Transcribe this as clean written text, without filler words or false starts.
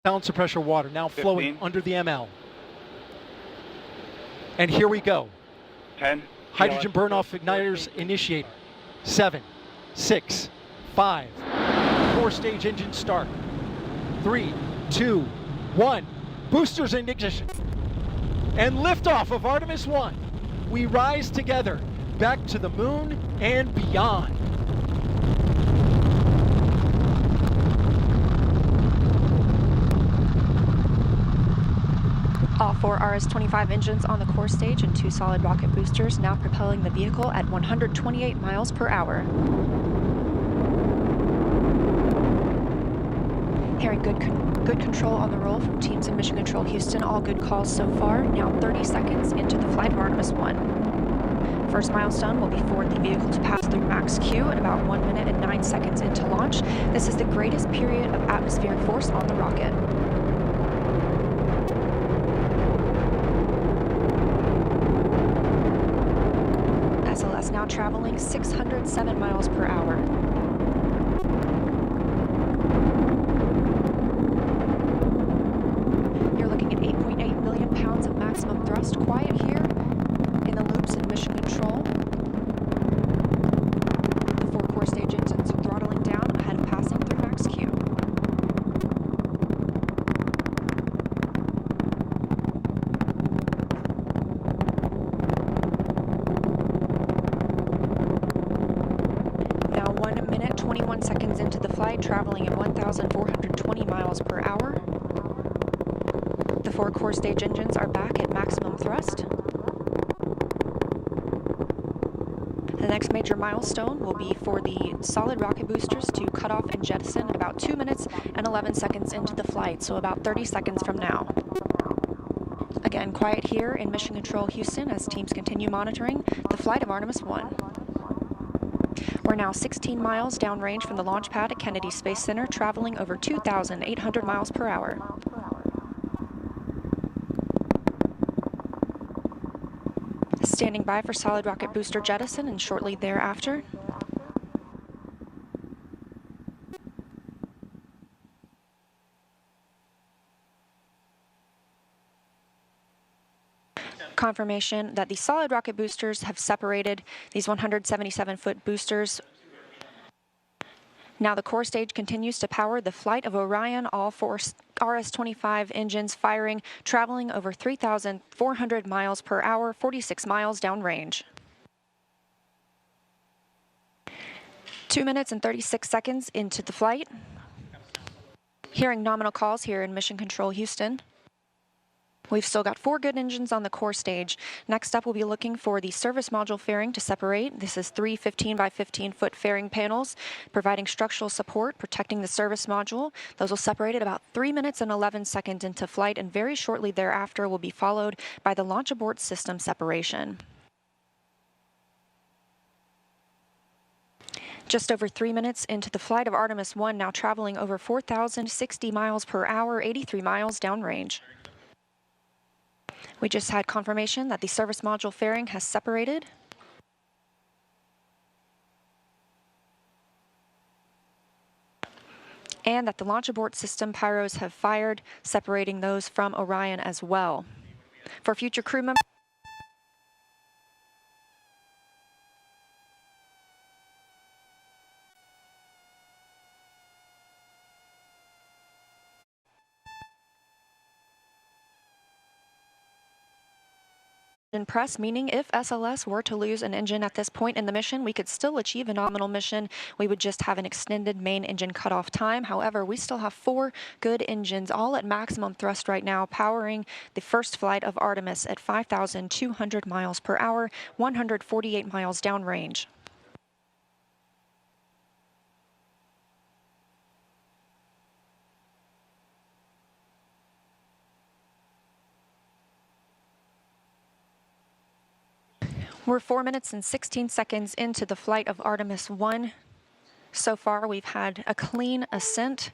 Silencer pressure water now flowing 15. under the ML. And here we go. 10. Hydrogen burn-off igniters initiated. 7, 6, 5. 4-stage engine start. 3, 2, 1. Boosters in ignition. And liftoff of Artemis-1. We rise together back to the moon and beyond. All 4 RS-25 engines on the core stage and 2 solid rocket boosters now propelling the vehicle at 128 miles per hour. Hearing good control on the roll from teams in Mission Control Houston. All good calls so far. Now 30 seconds into the flight of Artemis-1. First milestone will be for the vehicle to pass through max Q at about 1 minute and 9 seconds into launch. This is the greatest period of atmospheric force on the rocket. SLS now traveling 607 miles per hour. You're looking at 8.8 million pounds of maximum thrust. Quiet here in the loops in Mission Control. The 4 core stage engines are throttling down ahead of passing through max Q. Now 1 minute, 21 seconds into the flight, traveling at 1,420 miles per hour. The 4 core stage engines are back at maximum thrust. The next major milestone will be for the solid rocket boosters to cut off and jettison at about 2 minutes and 11 seconds into the flight, so about 30 seconds from now. Again, quiet here in Mission Control Houston as teams continue monitoring the flight of Artemis-1. We're now 16 miles downrange from the launch pad at Kennedy Space Center, traveling over 2,800 miles per hour. Standing by for solid rocket booster jettison and shortly thereafter. Confirmation that the solid rocket boosters have separated these 177-foot boosters. Now the core stage continues to power the flight of Orion, all 4 RS-25 engines firing, traveling over 3,400 miles per hour, 46 miles downrange. 2 minutes and 36 seconds into the flight. Hearing nominal calls here in Mission Control Houston. We've still got 4 good engines on the core stage. Next up, we'll be looking for the service module fairing to separate. This is 3 15 by 15 foot fairing panels, providing structural support, protecting the service module. Those will separate at about 3 minutes and 11 seconds into flight, and very shortly thereafter will be followed by the launch abort system separation. Just over 3 minutes into the flight of Artemis-1, now traveling over 4,060 miles per hour, 83 miles downrange. We just had confirmation that the service module fairing has separated. And that the launch abort system pyros have fired, separating those from Orion as well. For future crew members, press, meaning if SLS were to lose an engine at this point in the mission, we could still achieve a nominal mission. We would just have an extended main engine cutoff time. However, we still have 4 good engines, all at maximum thrust right now, powering the first flight of Artemis at 5,200 miles per hour, 148 miles downrange. We're 4 minutes and 16 seconds into the flight of Artemis-1. So far, we've had a clean ascent